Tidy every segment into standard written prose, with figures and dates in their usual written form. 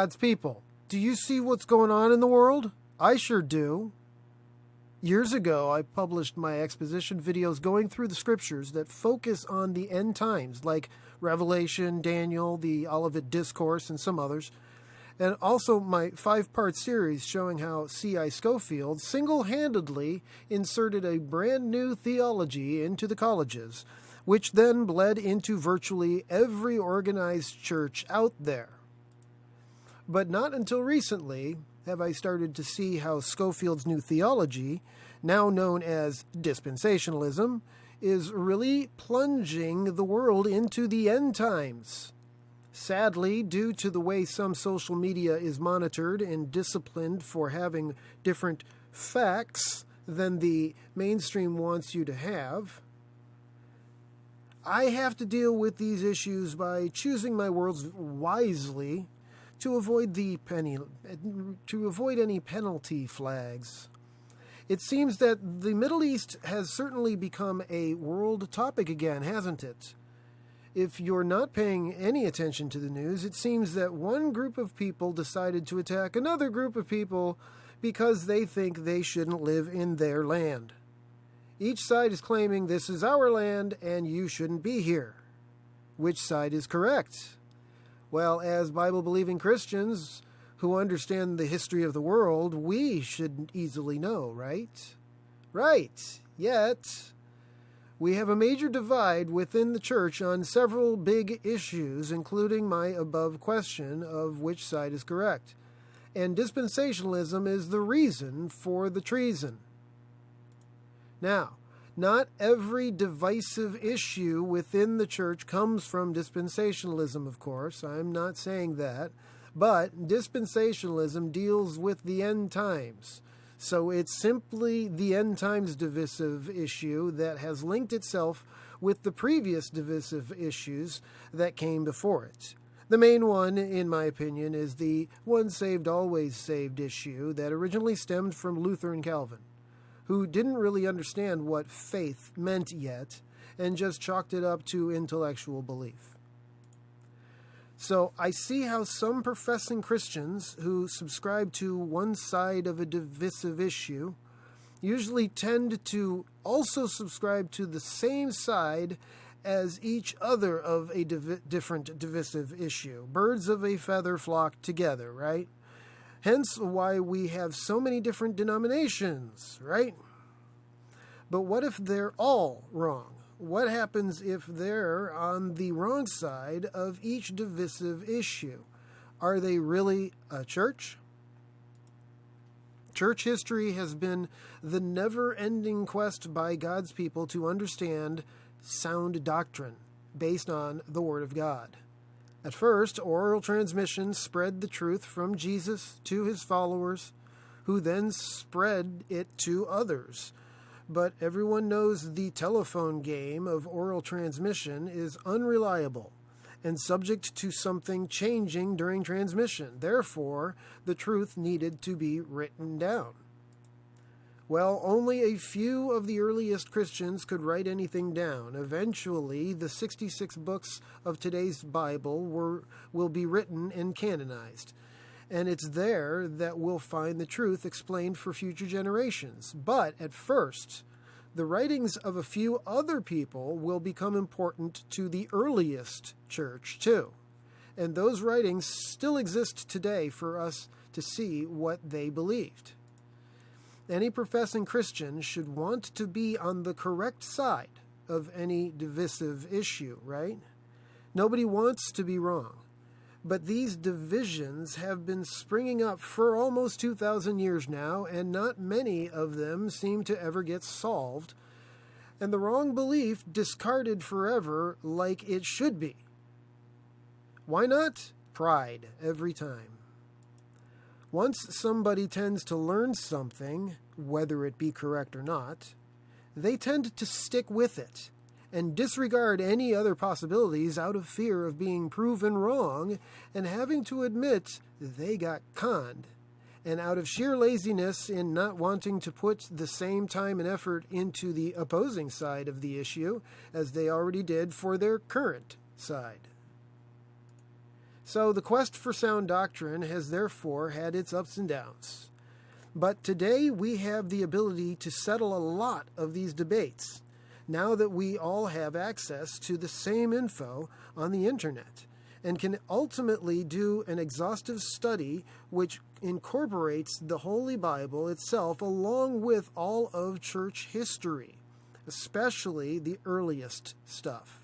God's people. Do you see what's going on in the world? I sure do. Years ago, I published my exposition videos going through the scriptures that focus on the end times, like Revelation, Daniel, the Olivet Discourse, and some others. And also my 5-part series showing how C.I. Scofield single-handedly inserted a brand new theology into the colleges, which then bled into virtually every organized church out there. But not until recently have I started to see how Scofield's new theology, now known as Dispensationalism, is really plunging the world into the end times. Sadly, due to the way some social media is monitored and disciplined for having different facts than the mainstream wants you to have, I have to deal with these issues by choosing my words wisely to avoid any penalty flags. It seems that the Middle East has certainly become a world topic again, hasn't it? If you're not paying any attention to the news, it seems that one group of people decided to attack another group of people because they think they shouldn't live in their land. Each side is claiming this is our land and you shouldn't be here. Which side is correct? Well, as Bible-believing Christians who understand the history of the world, we should easily know, right? Right. Yet, we have a major divide within the church on several big issues, including my above question of which side is correct. And dispensationalism is the reason for the treason. Now, not every divisive issue within the church comes from dispensationalism, of course. I'm not saying that. But dispensationalism deals with the end times. So it's simply the end times divisive issue that has linked itself with the previous divisive issues that came before it. The main one, in my opinion, is the once saved, always saved issue that originally stemmed from Luther and Calvin, who didn't really understand what faith meant yet and just chalked it up to intellectual belief. So I see how some professing Christians who subscribe to one side of a divisive issue usually tend to also subscribe to the same side as each other of a different divisive issue. Birds of a feather flock together, right? Hence why we have so many different denominations, right? But what if they're all wrong? What happens if they're on the wrong side of each divisive issue? Are they really a church? Church history has been the never-ending quest by God's people to understand sound doctrine based on the Word of God. At first, oral transmission spread the truth from Jesus to his followers, who then spread it to others. But everyone knows the telephone game of oral transmission is unreliable and subject to something changing during transmission. Therefore, the truth needed to be written down. Well, only a few of the earliest Christians could write anything down. Eventually, the 66 books of today's Bible will be written and canonized. And it's there that we'll find the truth explained for future generations. But at first, the writings of a few other people will become important to the earliest church too. And those writings still exist today for us to see what they believed. Any professing Christian should want to be on the correct side of any divisive issue, right? Nobody wants to be wrong. But these divisions have been springing up for almost 2,000 years now, and not many of them seem to ever get solved, and the wrong belief discarded forever like it should be. Why not? Pride every time. Once somebody tends to learn something, whether it be correct or not, they tend to stick with it and disregard any other possibilities out of fear of being proven wrong and having to admit they got conned, and out of sheer laziness in not wanting to put the same time and effort into the opposing side of the issue as they already did for their current side. So the quest for sound doctrine has therefore had its ups and downs. But today we have the ability to settle a lot of these debates, now that we all have access to the same info on the internet, and can ultimately do an exhaustive study which incorporates the Holy Bible itself along with all of church history, especially the earliest stuff.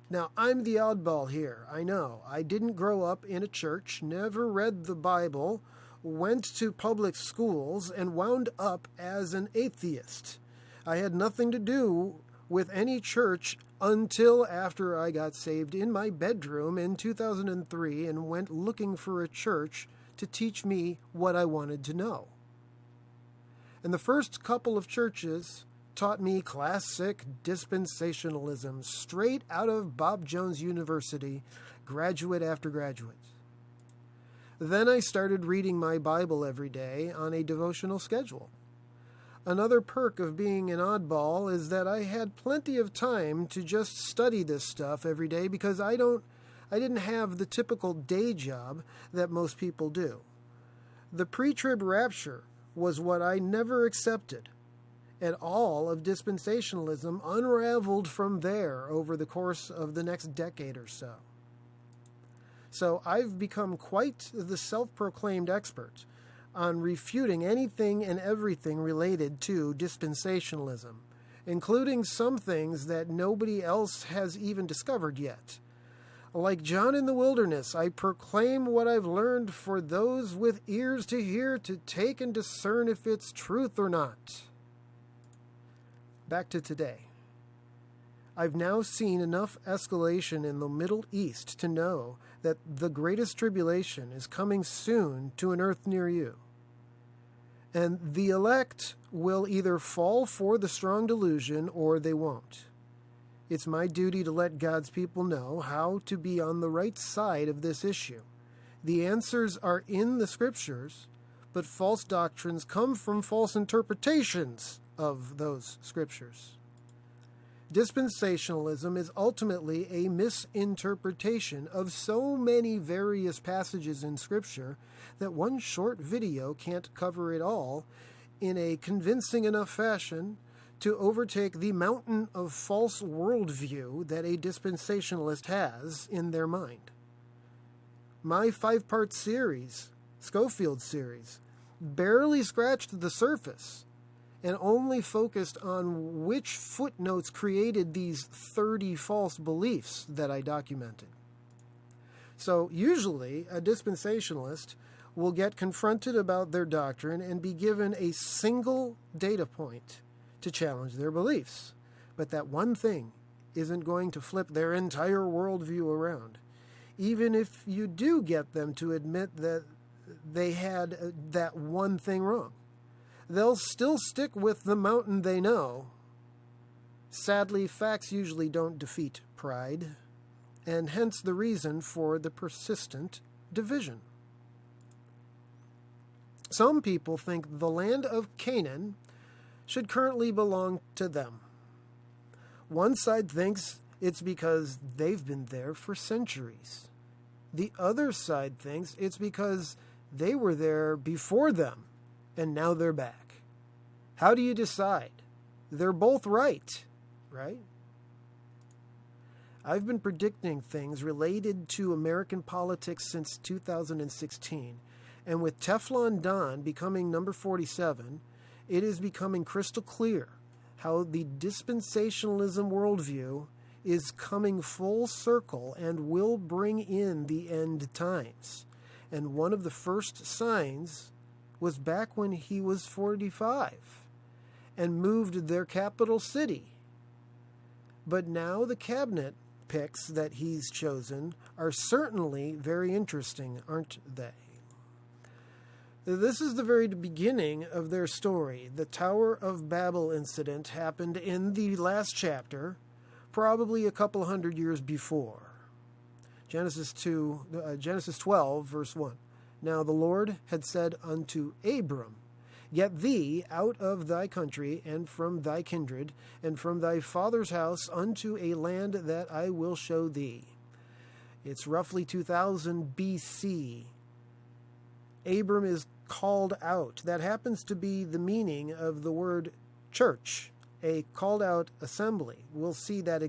Now, I'm the oddball here, I know. I didn't grow up in a church, never read the Bible, went to public schools, and wound up as an atheist. I had nothing to do with any church until after I got saved in my bedroom in 2003 and went looking for a church to teach me what I wanted to know. And the first couple of churches taught me classic dispensationalism straight out of Bob Jones University, graduate after graduate. Then I started reading my Bible every day on a devotional schedule. Another perk of being an oddball is that I had plenty of time to just study this stuff every day because I didn't have the typical day job that most people do. The pre-trib rapture was what I never accepted, and all of dispensationalism unraveled from there over the course of the next decade or so. So I've become quite the self-proclaimed expert on refuting anything and everything related to dispensationalism, including some things that nobody else has even discovered yet. Like John in the wilderness, I proclaim what I've learned for those with ears to hear to take and discern if it's truth or not. Back to today. I've now seen enough escalation in the Middle East to know that the greatest tribulation is coming soon to an earth near you. And the elect will either fall for the strong delusion or they won't. It's my duty to let God's people know how to be on the right side of this issue. The answers are in the scriptures, but false doctrines come from false interpretations of those scriptures. Dispensationalism is ultimately a misinterpretation of so many various passages in Scripture that one short video can't cover it all in a convincing enough fashion to overtake the mountain of false worldview that a dispensationalist has in their mind. My 5-part series, Scofield series, barely scratched the surface and only focused on which footnotes created these 30 false beliefs that I documented. So usually a dispensationalist will get confronted about their doctrine and be given a single data point to challenge their beliefs. But that one thing isn't going to flip their entire worldview around, even if you do get them to admit that they had that one thing wrong. They'll still stick with the mountain they know. Sadly, facts usually don't defeat pride, and hence the reason for the persistent division. Some people think the land of Canaan should currently belong to them. One side thinks it's because they've been there for centuries. The other side thinks it's because they were there before them, and now they're back. How do you decide? They're both right? I've been predicting things related to American politics since 2016, and with Teflon Don becoming number 47, it is becoming crystal clear how the dispensationalism worldview is coming full circle and will bring in the end times. And one of the first signs was back when he was 45 and moved their capital city. But now the cabinet picks that he's chosen are certainly very interesting, aren't they? This is the very beginning of their story. The Tower of Babel incident happened in the last chapter, probably a couple hundred years before. Genesis 12, verse 1. Now the Lord had said unto Abram, Get thee out of thy country, and from thy kindred, and from thy father's house, unto a land that I will show thee. It's roughly 2000 BC. Abram is called out. That happens to be the meaning of the word church, a called out assembly. We'll see that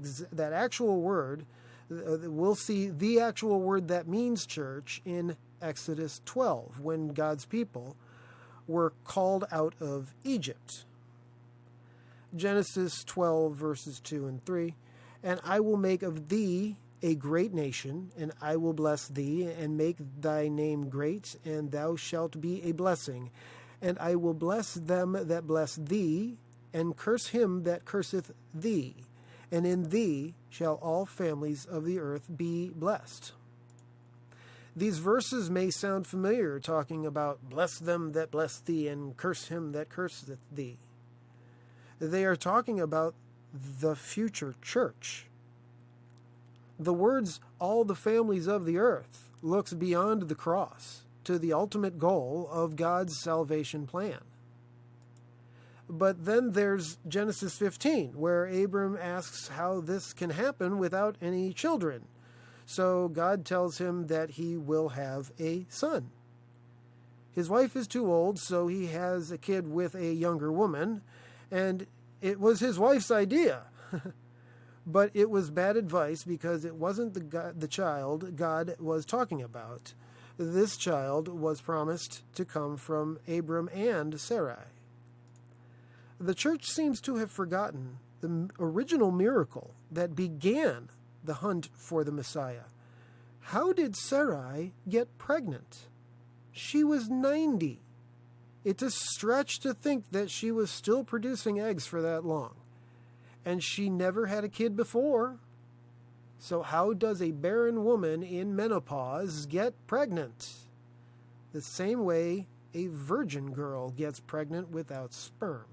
actual word. We'll see the actual word that means church in Exodus 12, when God's people were called out of Egypt. Genesis 12, verses 2 and 3. And I will make of thee a great nation, and I will bless thee, and make thy name great, and thou shalt be a blessing. And I will bless them that bless thee, and curse him that curseth thee. And in thee shall all families of the earth be blessed. These verses may sound familiar, talking about bless them that bless thee, and curse him that curseth thee. They are talking about the future church. The words, all the families of the earth, looks beyond the cross to the ultimate goal of God's salvation plan. But then there's Genesis 15, where Abram asks how this can happen without any children. So God tells him that he will have a son. His wife is too old, so he has a kid with a younger woman, and it was his wife's idea. But it was bad advice because it wasn't the child God was talking about. This child was promised to come from Abram and Sarai. The church seems to have forgotten the original miracle that began the hunt for the Messiah. How did Sarai get pregnant? She was 90. It's a stretch to think that she was still producing eggs for that long. And she never had a kid before. So how does a barren woman in menopause get pregnant? The same way a virgin girl gets pregnant without sperm.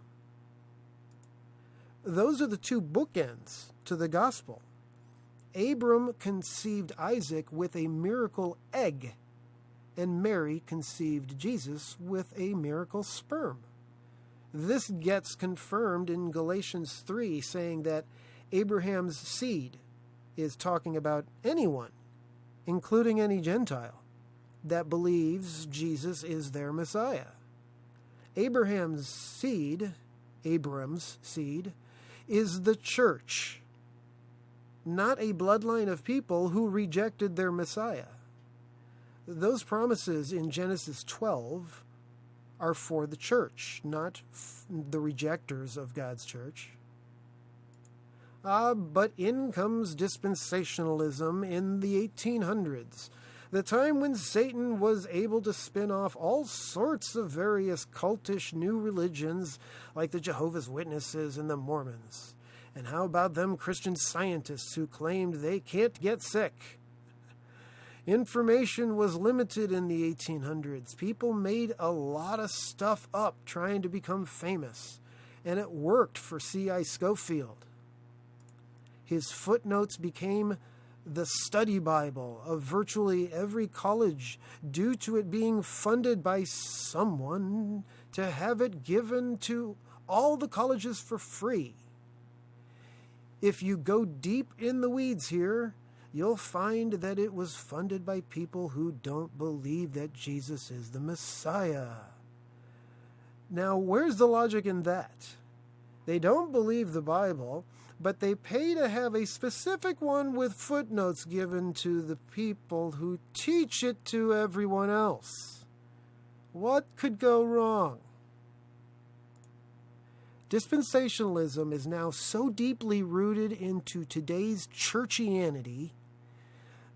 Those are the two bookends to the gospel. Abram conceived Isaac with a miracle egg, and Mary conceived Jesus with a miracle sperm. This gets confirmed in Galatians 3, saying that Abraham's seed is talking about anyone, including any Gentile, that believes Jesus is their Messiah. Abram's seed, is the church, not a bloodline of people who rejected their Messiah. Those promises in Genesis 12 are for the church, not the rejectors of God's church. But in comes dispensationalism in the 1800s, the time when Satan was able to spin off all sorts of various cultish new religions like the Jehovah's Witnesses and the Mormons. And how about them Christian scientists who claimed they can't get sick? Information was limited in the 1800s. People made a lot of stuff up trying to become famous, and it worked for C.I. Scofield. His footnotes became the study Bible of virtually every college due to it being funded by someone to have it given to all the colleges for free. If you go deep in the weeds here, you'll find that it was funded by people who don't believe that Jesus is the Messiah. Now, where's the logic in that? They don't believe the Bible, but they pay to have a specific one with footnotes given to the people who teach it to everyone else. What could go wrong? Dispensationalism is now so deeply rooted into today's churchianity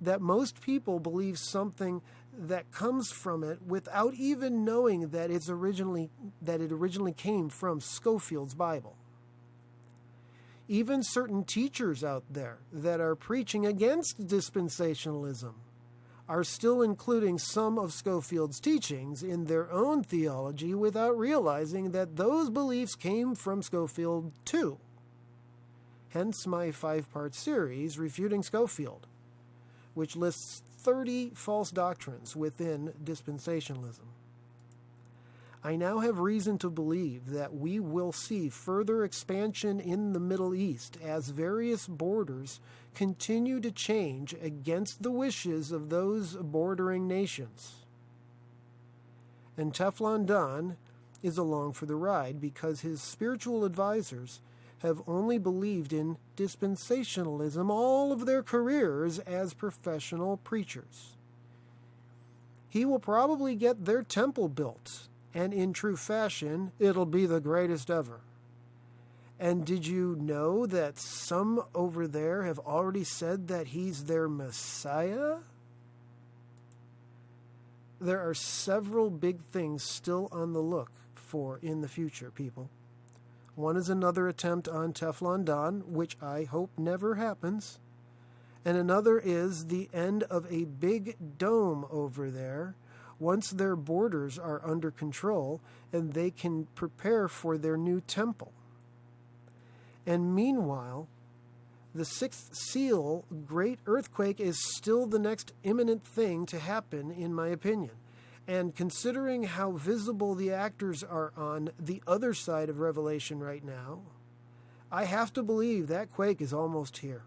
that most people believe something that comes from it without even knowing that it originally came from Scofield's Bible. Even certain teachers out there that are preaching against dispensationalism are still including some of Scofield's teachings in their own theology without realizing that those beliefs came from Scofield too. Hence my 5-part series, Refuting Scofield, which lists 30 false doctrines within dispensationalism. I now have reason to believe that we will see further expansion in the Middle East as various borders continue to change against the wishes of those bordering nations. And Teflon Don is along for the ride because his spiritual advisors have only believed in dispensationalism all of their careers as professional preachers. He will probably get their temple built, and in true fashion, it'll be the greatest ever. And did you know that some over there have already said that he's their Messiah? There are several big things still on the look for in the future, people. One is another attempt on Teflon Don, which I hope never happens. And another is the end of a big dome over there once their borders are under control and they can prepare for their new temple. And meanwhile, the sixth seal great earthquake is still the next imminent thing to happen, in my opinion. And considering how visible the actors are on the other side of Revelation right now, I have to believe that quake is almost here.